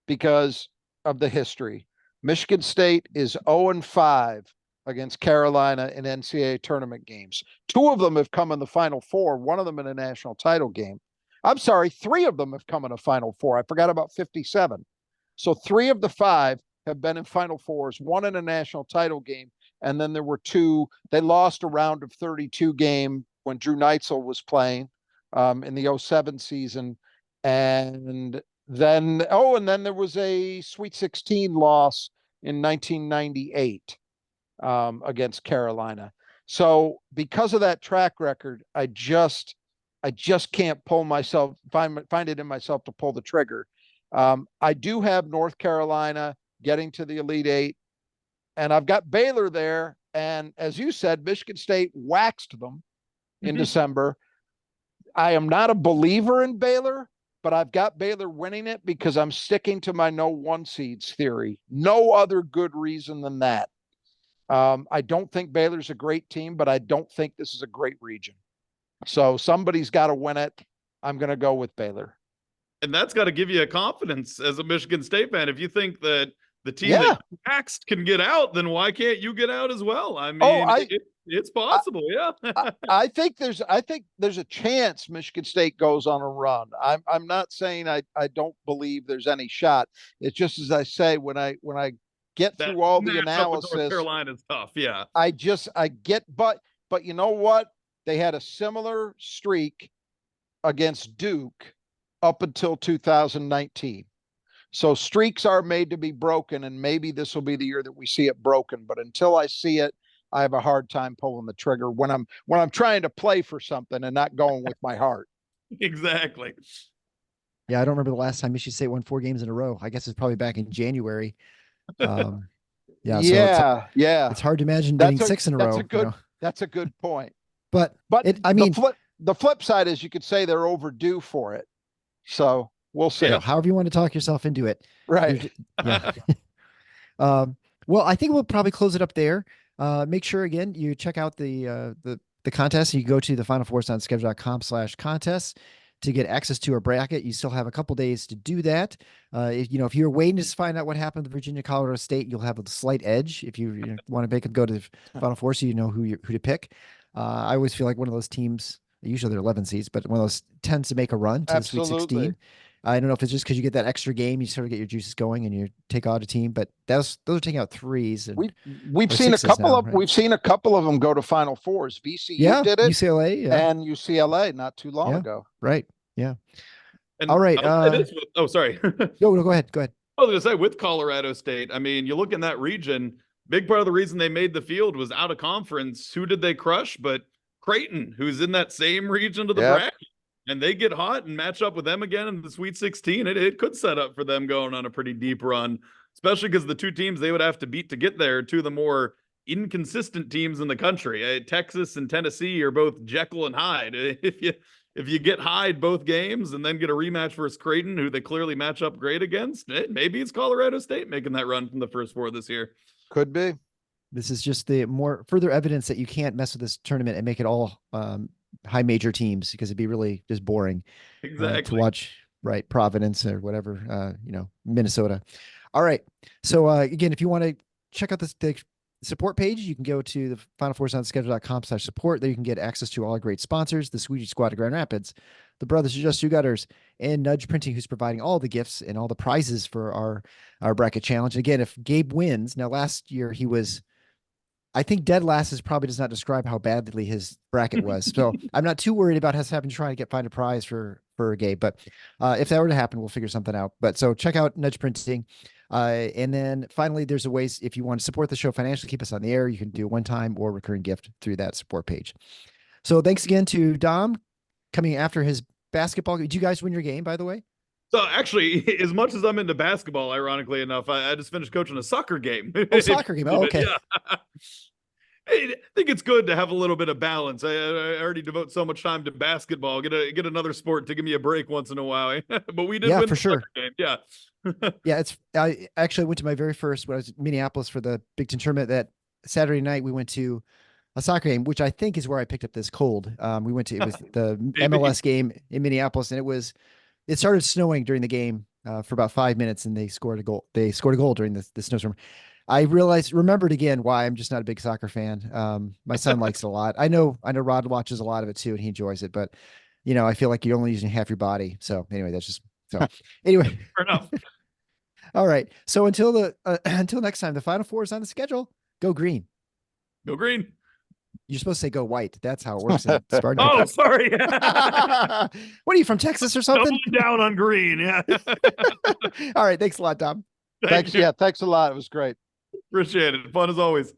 because of the history. Michigan State is 0-5 against Carolina in NCAA tournament games. 2 of them have come in the Final Four, one of them in a national title game. I'm sorry, 3 of them have come in a Final Four. I forgot about 57. So 3 of the 5 have been in Final Fours, 1 in a national title game. And then there were 2, they lost a round of 32 game when Drew Neitzel was playing in the 07 season. And then there was a Sweet 16 loss in 1998 against Carolina. So because of that track record, I just can't find it in myself to pull the trigger. I do have North Carolina getting to the Elite Eight, and I've got Baylor there. And as you said, Michigan State waxed them in December. I am not a believer in Baylor, but I've got Baylor winning it because I'm sticking to my no 1 seeds theory. No other good reason than that. I don't think Baylor's a great team, but I don't think this is a great region. So somebody's got to win it. I'm going to go with Baylor. And that's got to give you a confidence as a Michigan State fan. If you think that the team that you axed can get out, then why can't you get out as well? I mean, it's possible. I think there's a chance Michigan State goes on a run. I'm not saying I don't believe there's any shot. It's just as I say, when I get through all the analysis, North Carolina's tough. Yeah. But you know what? They had a similar streak against Duke up until 2019. So streaks are made to be broken, and maybe this will be the year that we see it broken. But until I see it, I have a hard time pulling the trigger when I'm trying to play for something and not going with my heart. Exactly. Yeah, I don't remember the last time Michigan State won 4 games in a row. I guess it's probably back in January. So it's hard to imagine getting 6 in a row. That's a good point. But the flip side is you could say they're overdue for it. So we'll see. Yeah, however you want to talk yourself into it. Right. Yeah. Well, I think we'll probably close it up there. Make sure again you check out the contest. You go to the finalfoursonschedule.com/contest to get access to our bracket. You still have a couple days to do that. If you're waiting to find out what happened to Virginia, Colorado State, you'll have a slight edge if you want to make them go to the Final Four, so you know who to pick. I always feel like one of those teams. Usually they're 11 seeds, but one of those tends to make a run to the Sweet 16. I don't know if it's just because you get that extra game, you sort of get your juices going and you take out a team, but those are taking out 3s. And we've seen a couple of them go to Final Fours. VCU did it, UCLA, and UCLA not too long ago. Right. Yeah. And all right. Sorry. No, go ahead. Go ahead. I was going to say, with Colorado State, I mean, you look in that region, big part of the reason they made the field was out of conference. Who did they crush? But Creighton, who's in that same region of the bracket, and they get hot and match up with them again in the Sweet 16. It could set up for them going on a pretty deep run. especially because the two teams they would have to beat to get there, two of the more inconsistent teams in the country. Texas and Tennessee are both Jekyll and Hyde. If you get Hyde both games and then get a rematch versus Creighton, who they clearly match up great against, maybe it's Colorado State making that run from the first four this year. Could be. This is just the more further evidence that you can't mess with this tournament and make it all high major teams, because it'd be really just boring Exactly. to watch, right? Providence or whatever, Minnesota. All right. So again, if you want to check out the support page, you can go to the final4soundschedule.com/support. There you can get access to all our great sponsors, the Squeegee Squad of Grand Rapids, the Brothers of Just Two Gutters, and Nudge Printing, who's providing all the gifts and all the prizes for our bracket challenge. And again, if Gabe wins, now last year he was, I think dead last probably does not describe how badly his bracket was. So I'm not too worried about us having to try to find a prize for Gabe. But if that were to happen, we'll figure something out. But so check out Nudge Printing. And then finally, there's a ways if you want to support the show financially, keep us on the air, you can do a one-time or recurring gift through that support page. So thanks again to Dom coming after his basketball. Did you guys win your game, by the way? So actually, as much as I'm into basketball, ironically enough, I just finished coaching a soccer game. Oh, soccer game. Oh, okay. Yeah. I think it's good to have a little bit of balance. I already devote so much time to basketball. Get another sport to give me a break once in a while. But we did win for the sure. game. Yeah. Yeah, I actually went to my very first when I was in Minneapolis for the Big Ten tournament. That Saturday night we went to a soccer game, which I think is where I picked up this cold. We went to, it was the MLS game in Minneapolis, and it started snowing during the game for about 5 minutes, and they scored a goal. They scored a goal during the snowstorm. I remembered again why I'm just not a big soccer fan. My son likes it a lot. I know Rod watches a lot of it too, and he enjoys it, but I feel like you're only using half your body. So anyway, anyway. Fair enough. All right. So until next time, the Final Four is on the schedule. Go green. Go green. You're supposed to say go white. That's how it works in Spartan. Oh, sorry. What are you, from Texas or something? Doubling down on green. Yeah. All right. Thanks a lot, Dom. Thanks. Yeah. Thanks a lot. It was great. Appreciate it. Fun as always.